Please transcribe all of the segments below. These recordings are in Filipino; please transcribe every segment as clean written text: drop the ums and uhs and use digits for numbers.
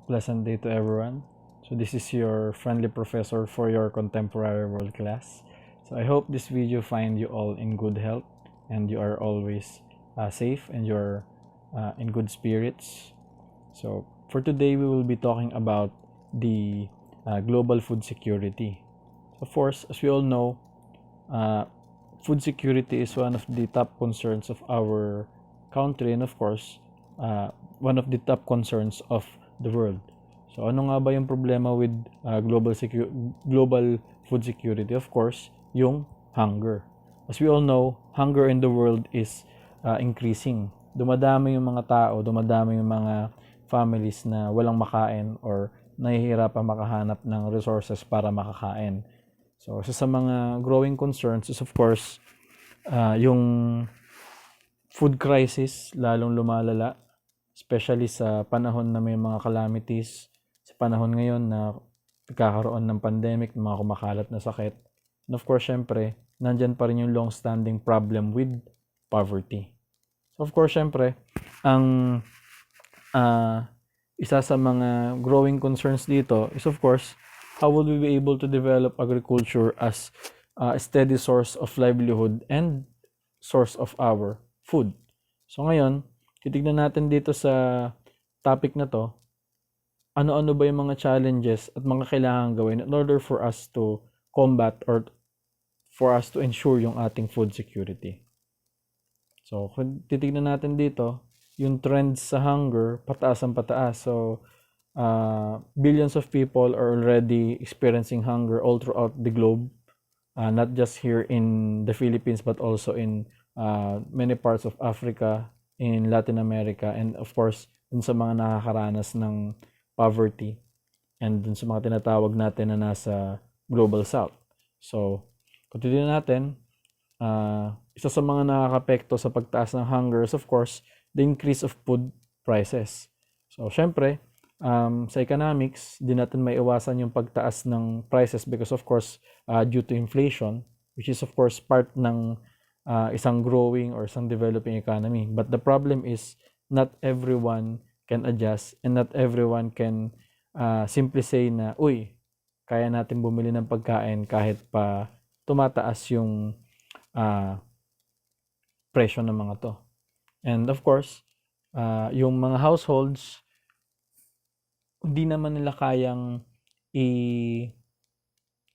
Pleasant day to everyone. So this is your friendly professor for your contemporary world class. So I hope this video find you all in good health and you are always safe and you're in good spirits. So for today we will be talking about the global food security. Of course, as we all know, uh, food security is one of the top concerns of our country and of course, one of the top concerns of the world. So ano nga ba yung problema with global food security? Of course, yung hunger. As we all know, hunger in the world is increasing. Dumadami yung mga tao, dumadami yung mga families na walang makain or nahihirapan makahanap ng resources para makakain. So, isa sa mga growing concerns is of course yung food crisis lalong lumalala, especially sa panahon na may mga calamities, sa panahon ngayon na nagkakaroon ng pandemic, ng mga kumakalat na sakit. And of course, syempre, nandyan pa rin yung long-standing problem with poverty. So of course, syempre, ang isa sa mga growing concerns dito is of course, how will we be able to develop agriculture as a steady source of livelihood and source of our food. So ngayon, titignan natin dito sa topic na to, ano-ano ba yung mga challenges at mga kailangan gawin in order for us to combat or for us to ensure yung ating food security. So, kung titignan natin dito, yung trends sa hunger, pataas ang pataas. So, billions of people are already experiencing hunger all throughout the globe. Not just here in the Philippines, but also in many parts of Africa, in Latin America, and of course, dun sa mga nakakaranas ng poverty, and dun sa mga tinatawag natin na nasa Global South. So, kung titignan natin, isa sa mga nakakapekto sa pagtaas ng hunger is of course the increase of food prices. So syempre, sa economics, di natin maiwasan yung pagtaas ng prices because of course due to inflation, which is of course part ng isang growing or isang developing economy. But the problem is not everyone can adjust and not everyone can simply say na, uy, kaya natin bumili ng pagkain kahit pa tumataas yung presyo ng mga to. And of course, yung mga households, hindi naman nila kayang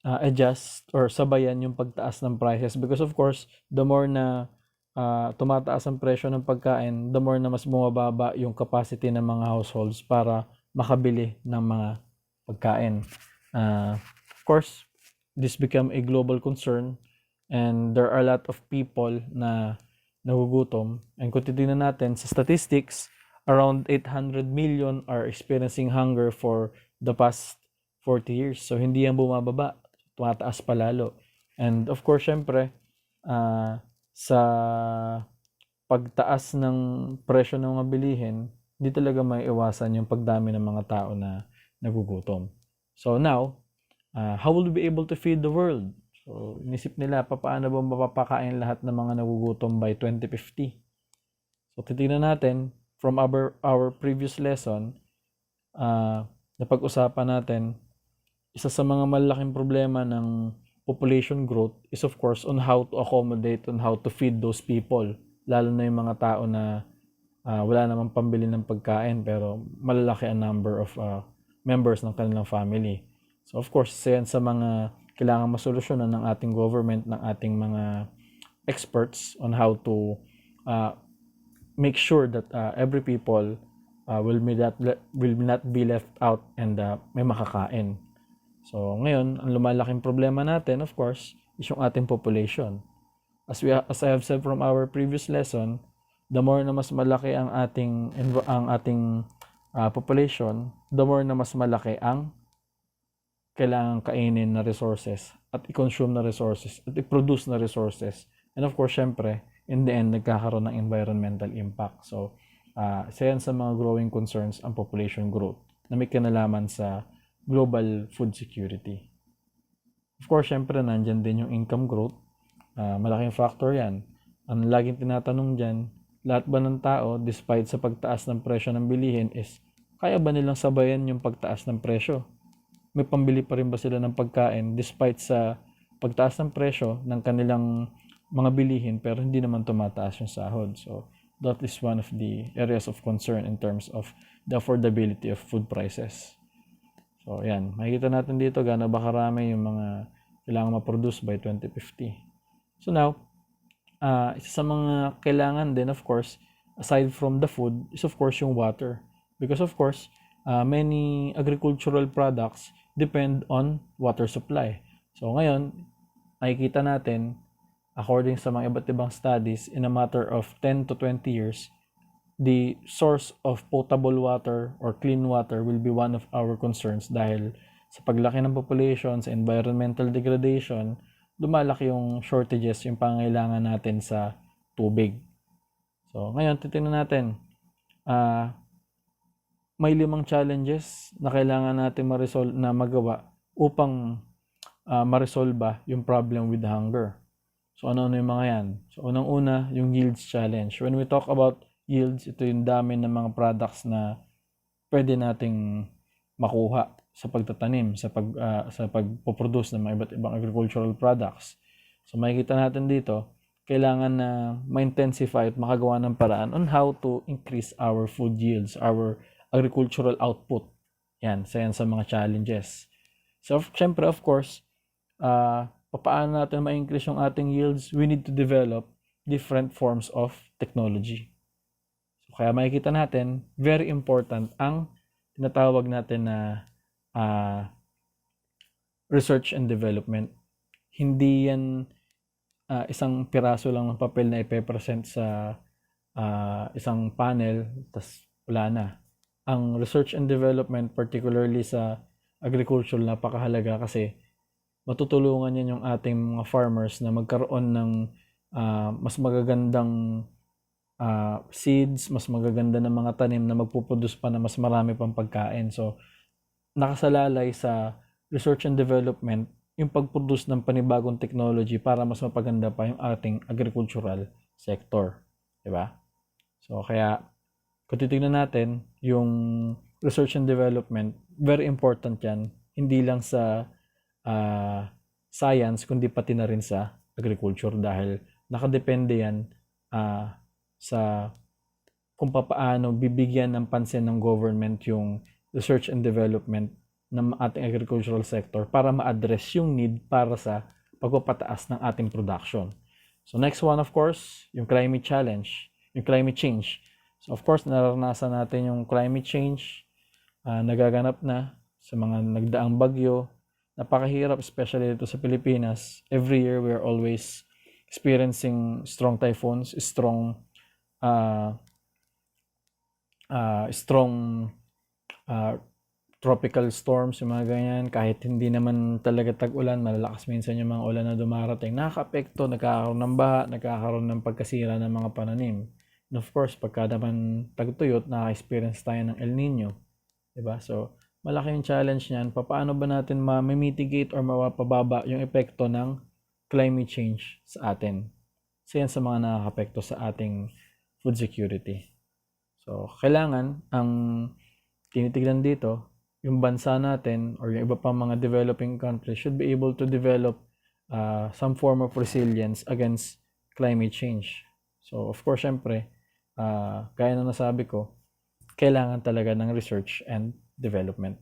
adjust or sabayan yung pagtaas ng prices because of course, the more na tumataas ang presyo ng pagkain, the more na mas bumababa yung capacity ng mga households para makabili ng mga pagkain. Of course, this become a global concern and there are a lot of people na nagugutom. And kung titignan natin sa statistics, around 800 million are experiencing hunger for the past 40 years. So, hindi yan bumababa. Tumataas pa lalo. And of course, syempre, sa pagtaas ng presyo ng mga bilihin, hindi talaga may iwasan yung pagdami ng mga tao na nagugutom. So now, how will we be able to feed the world? So, inisip nila, paano ba mapapakain lahat ng mga nagugutom by 2050? So, titignan natin, from our previous lesson, napag-usapan natin, isa sa mga malaking problema ng population growth is of course on how to accommodate, on how to feed those people. Lalo na yung mga tao na wala namang pambili ng pagkain pero malalaki ang number of members ng kanilang family. So of course, isa yan sa mga kailangan masolusyonan ng ating government, ng ating mga experts on how to make sure that every people will not be left out and may makakain. So ngayon, ang lumalaking problema natin, of course, is yung ating population. As I have said from our previous lesson, the more na mas malaki ang ating population, the more na mas malaki ang kailangan kainin na resources at i-consume na resources at i-produce na resources. And of course, syempre, in the end, nagkakaroon ng environmental impact. So, isa yan sa mga growing concerns ang population growth na may kinalaman sa global food security. Of course, syempre, nandyan din yung income growth. Malaking factor yan. Ang laging tinatanong dyan, lahat ba ng tao, despite sa pagtaas ng presyo ng bilihin, is kaya ba nilang sabayan yung pagtaas ng presyo? May pambili pa rin ba sila ng pagkain despite sa pagtaas ng presyo ng kanilang mga bilihin pero hindi naman tumataas yung sahod? So that is one of the areas of concern in terms of the affordability of food prices. So yan, makikita natin dito gaano ba karami yung mga kailangan ma-produce by 2050. So now, isa sa mga kailangan din of course, aside from the food, is of course yung water. Because of course, many agricultural products depend on water supply. So ngayon, makikita natin, according sa mga iba't ibang studies, in a matter of 10 to 20 years, the source of potable water or clean water will be one of our concerns dahil sa paglaki ng population, sa environmental degradation, lumalaki yung shortages, yung pangailangan natin sa tubig. So, ngayon, titingnan natin. May 5 challenges na kailangan natin magawa upang ma-resolve yung problem with hunger. So, ano-ano yung mga yan? So, unang-una, yung yields challenge. When we talk about yields, ito yung dami ng mga products na pwede nating makuha sa pagtatanim, sa pagpo-produce ng mga iba't ibang agricultural products. So, makikita natin dito, kailangan na ma-intensify at makagawa ng paraan on how to increase our food yields, our agricultural output. Yan sa mga challenges. So, syempre, of course, paano natin ma-increase yung ating yields? We need to develop different forms of technology. So, kaya makikita natin, very important ang tinatawag natin na research and development. Hindi yan isang piraso lang ng papel na ipe-present sa isang panel, tas wala na. Ang research and development, particularly sa agriculture, napakahalaga kasi matutulungan yan yung ating mga farmers na magkaroon ng mas magagandang seeds, mas magaganda ng mga tanim na magpuproduce pa na mas marami pang pagkain. So, nakasalalay sa research and development yung pag-produce ng panibagong technology para mas mapaganda pa yung ating agricultural sector. Diba? So, kaya kung titignan natin yung research and development, very important yan. Hindi lang sa science, kundi pati na rin sa agriculture dahil nakadepende yan sa kung paano bibigyan ng pansin ng government yung research and development ng ating agricultural sector para ma-address yung need para sa pagpapataas ng ating production. So next one, of course, yung climate challenge, yung climate change. So of course, naranasan natin yung climate change, nagaganap na sa mga nagdaang bagyo. Napakahirap, especially dito sa Pilipinas. Every year, we are always experiencing strong typhoons, strong tropical storms, yung mga ganyan. Kahit hindi naman talaga tag-ulan, malalakas minsan yung mga ulan na dumarating. Nakaka-apekto, nagkakaroon ng baha, nagkakaroon ng pagkasira ng mga pananim. And of course, pagka naman tag-tuyot, naka-experience tayo ng El Nino. Diba? So, malaki yung challenge niyan. Paano ba natin ma-mitigate or mapababa yung epekto ng climate change sa atin? So, yan sa mga nakaka-apekto sa ating food security. So, kailangan ang tinitignan dito, yung bansa natin or yung iba pang mga developing countries should be able to develop some form of resilience against climate change. So, of course, syempre, gaya na nasabi ko, kailangan talaga ng research and development.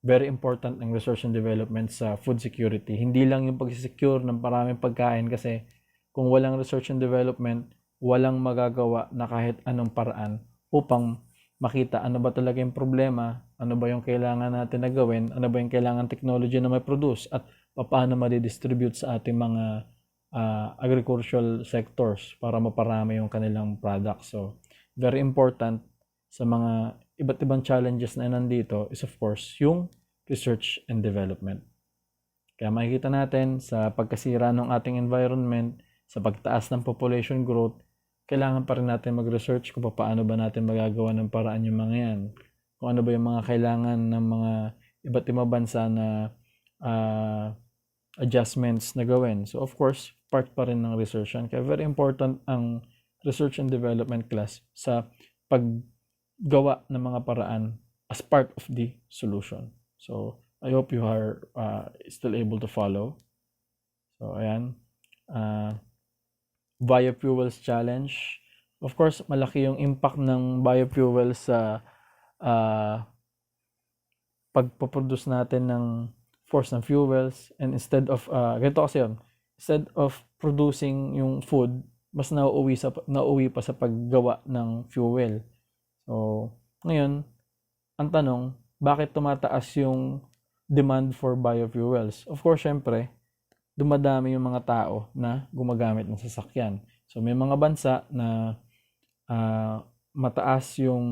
Very important ang research and development sa food security. Hindi lang yung pag-secure ng maraming pagkain kasi kung walang research and development, walang magagawa na kahit anong paraan upang makita ano ba talaga yung problema, ano ba yung kailangan natin na gawin, ano ba yung kailangan technology na may produce at paano ma-distribute sa ating mga agricultural sectors para maparami yung kanilang products. So, very important sa mga iba't ibang challenges na nandito is of course yung research and development. Kaya makikita natin sa pagkasira ng ating environment, sa pagtaas ng population growth, kailangan pa rin natin mag-research kung paano ba natin magagawa ng paraan yung mga yan. Kung ano ba yung mga kailangan ng mga iba't ibang bansa na adjustments na gawin. So of course, part pa rin ng research yan. Kaya very important ang research and development class sa gawa ng mga paraan as part of the solution. So, I hope you are still able to follow. So, ayan. Biofuels challenge. Of course, malaki yung impact ng biofuels sa pagpaproduce natin ng ng fuels, and instead of ganito kasi yun, instead of producing yung food, mas nauuwi pa sa paggawa ng fuel. So, ngayon, ang tanong, bakit tumataas yung demand for biofuels? Of course, syempre, dumadami yung mga tao na gumagamit ng sasakyan. So, may mga bansa na mataas yung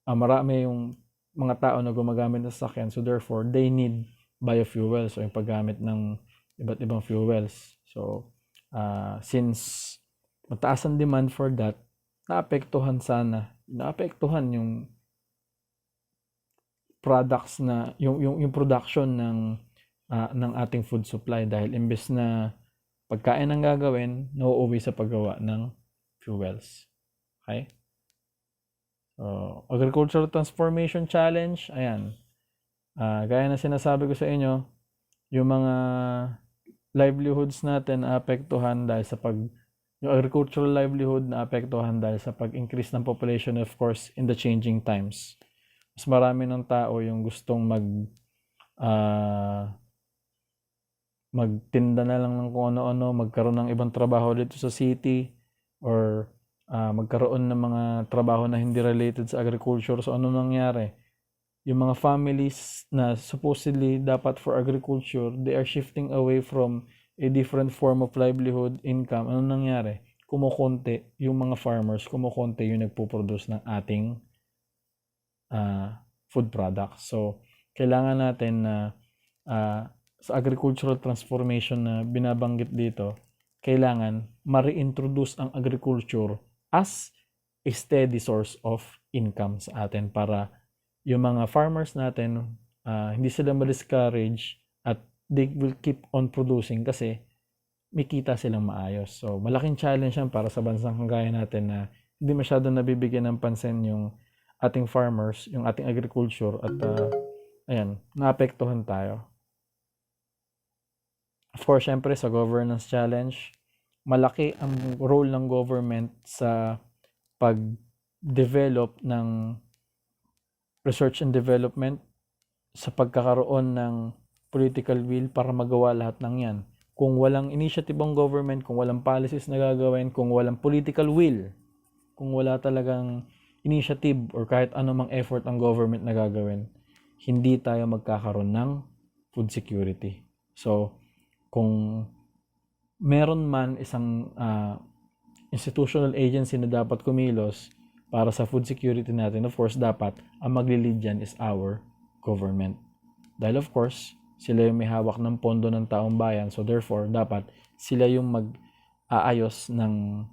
marami yung mga tao na gumagamit ng sasakyan. So, therefore, they need biofuels, so yung paggamit ng iba't ibang fuels. So, since mataas ang demand for that, naapektuhan yung products na yung production ng ating food supply, dahil imbes na pagkain ang gagawin, nauuwi sa paggawa ng fuels. Okay? So, Agricultural Transformation Challenge, ayan. Gaya na sinasabi ko sa inyo, yung mga livelihoods natin naapektuhan dahil sa yung agricultural livelihood naapektuhan dahil sa pag-increase ng population, of course, in the changing times. Mas marami ng tao yung gustong magtinda na lang ng kung ano-ano, magkaroon ng ibang trabaho dito sa city, or magkaroon ng mga trabaho na hindi related sa agriculture. So, ano nangyari? Yung mga families na supposedly dapat for agriculture, they are shifting away from a different form of livelihood, income. Ano nangyari? Kumukonti yung mga farmers, kumukonti yung nagpo-produce ng ating food products. So, kailangan natin na sa agricultural transformation na binabanggit dito, kailangan ma-reintroduce ang agriculture as a steady source of income sa atin, para yung mga farmers natin, hindi sila ma-discourage at they will keep on producing kasi may kita silang maayos. So, malaking challenge yan para sa bansang kagaya natin na hindi masyado nabibigyan ng pansin yung ating farmers, yung ating agriculture, at ayan, naapektuhan tayo. Of course, syempre sa governance challenge, malaki ang role ng government sa pag-develop ng research and development, sa pagkakaroon ng political will para magawa lahat ng yan. Kung walang initiative ang government, kung walang policies na gagawin, kung walang political will, kung wala talagang initiative or kahit anumang effort ang government na gagawin, hindi tayo magkakaroon ng food security. So, kung meron man isang institutional agency na dapat kumilos para sa food security natin, of course, dapat ang magli-lead dyan is our government. Dahil of course, sila yung may hawak ng pondo ng taong bayan. So therefore, dapat sila yung mag-aayos ng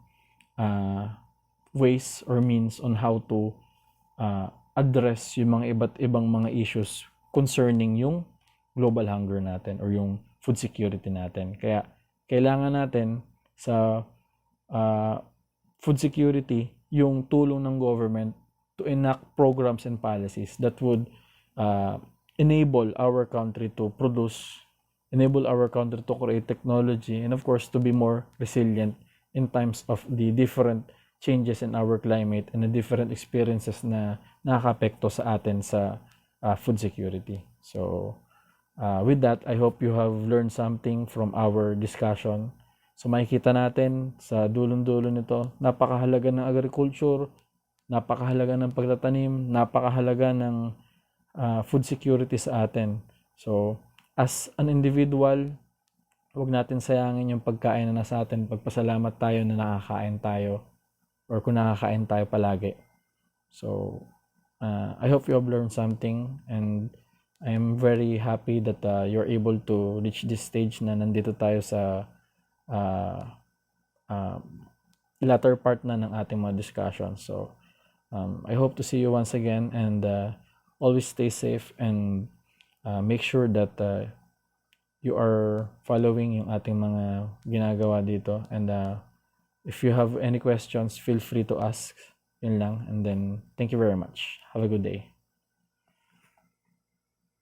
ways or means on how to address yung mga iba't ibang mga issues concerning yung global hunger natin or yung food security natin. Kaya kailangan natin sa food security yung tulong ng government to enact programs and policies that would enable our country to produce, enable our country to create technology, and of course to be more resilient in times of the different changes in our climate and the different experiences na nakakapekto sa atin sa food security. So with that, I hope you have learned something from our discussion. So makikita natin sa dulong-dulo nito, napakahalaga ng agriculture, napakahalaga ng pagtatanim, napakahalaga ng food security sa atin. So as an individual, huwag natin sayangin yung pagkain na nasa atin. Pagpasalamat tayo na nakakain tayo, or kung nakakain tayo palagi. So I hope you have learned something, and I am very happy that you're able to reach this stage na nandito tayo sa latter part na ng ating mga discussion. So I hope to see you once again, and always stay safe, and make sure that you are following yung ating mga ginagawa dito. And if you have any questions, feel free to ask Yun lang. And then, thank you very much. Have a good day.